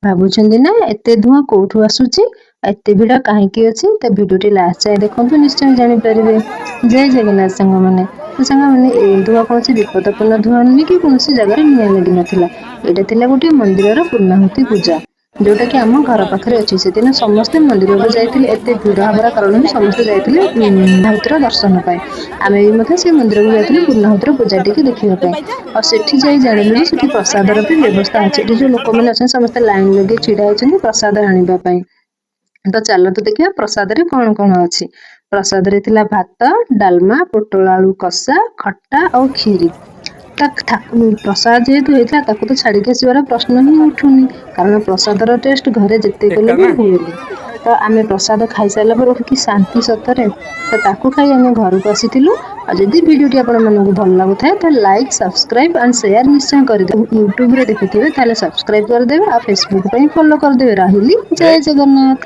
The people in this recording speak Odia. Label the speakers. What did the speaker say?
Speaker 1: ଭାବୁଛନ୍ତି ନା ଏତେ ଧୂଆଁ କୋଉଠୁ ଆସୁଛି, ଏତେ ଭିଡ଼ କାହିଁକି ଅଛି? ତ ଭିଡ଼ିଓଟି ଲାଷ୍ଟ ଯାଏ ଦେଖନ୍ତୁ, ନିଶ୍ଚୟ ଜାଣିପାରିବେ। ଜୟ ଜଗନ୍ନାଥ ସାଙ୍ଗମାନେ। ତ ସାଙ୍ଗମାନେ, ଏଇ ଧୂଆଁ କୌଣସି ବିପଦପୂର୍ଣ୍ଣ ଧୂଆଁ ନୁହେଁ କି କୌଣସି ଜାଗାରେ ନିଆଁ ଲାଗିନଥିଲା। ଏଇଟା ଥିଲା ଗୋଟିଏ ମନ୍ଦିରର ପୂର୍ଣ୍ଣାହୁତି ପୂଜା, ଯୋଉଟା କି ଆମ ଘର ପାଖରେ ଅଛି। ସେଦିନ ସମସ୍ତେ ମନ୍ଦିରକୁ ଯାଇଥିଲେ। ଏତେ ଭିଡ଼ ହବାର କାରଣ ବି ସମସ୍ତେ ଯାଇଥିଲେ ପୂର୍ଣ୍ଣାହୁତିର ଦର୍ଶନ ପାଇଁ। ଆମେ ବି ମଧ୍ୟ ସେ ମନ୍ଦିରକୁ ଯାଇଥିଲୁ ପୂର୍ଣ୍ଣାହୁତିର ପୂଜା ଟିକେ ଦେଖିବା ପାଇଁ। ଆଉ ସେଠି ଯାଇ ଜାଣିଲୁ ଯେ ସେଠି ପ୍ରସାଦର ବି ବ୍ୟବସ୍ଥା ଅଛି। ଏଠି ଯୋଉ ଲୋକମାନେ ଅଛନ୍ତି ସମସ୍ତେ ଲାଇନ ଲଗେଇ ଛିଡା ହେଇଛନ୍ତି ପ୍ରସାଦ ଆଣିବା ପାଇଁ। ତ ଚାଲନ୍ତୁ ଦେଖିବା ପ୍ରସାଦରେ କଣ କଣ ଅଛି। ପ୍ରସାଦରେ ଥିଲା ଭାତ, ଡାଲମା, ପୋଟଳ ଆଳୁ କଷା, ଖଟା ଆଉ କ୍ଷୀରି। ପ୍ରସାଦ ଯେହେତୁ ହେଇଥିଲା ତାକୁ ତ ଛାଡିକି ଆସିବାର ପ୍ରଶ୍ନ ହିଁ ଉଠୁନି। କାରଣ ପ୍ରସାଦର ଟେଷ୍ଟ ଘରେ ଯେତେ କଲେ ବି ହୁଏନି। ତ ଆମେ ପ୍ରସାଦ ଖାଇସାରିଲା ପରେ କି ଶାନ୍ତି ସତରେ। ତ ତାକୁ ଖାଇ ଆମେ ଘରକୁ ଆସିଥିଲୁ। ଆଉ ଯଦି ଭିଡିଓଟି ଆପଣ ମାନଙ୍କୁ ଭଲ ଲାଗୁଥାଏ ତାହେଲେ ଲାଇକ୍, ସବସ୍କ୍ରାଇବ ଆଣ୍ଡ ସେୟାର ନିଶ୍ଚୟ କରିଦେବେ। ୟୁଟ୍ୟୁବରେ ଦେଖୁଥିବେ ତାହେଲେ ସବସ୍କ୍ରାଇବ କରିଦେବେ, ଆଉ ଫେସବୁକ ପାଇଁ ଫଲୋ କରିଦେବେ। ରହିଲି, ଜୟ ଜଗନ୍ନାଥ।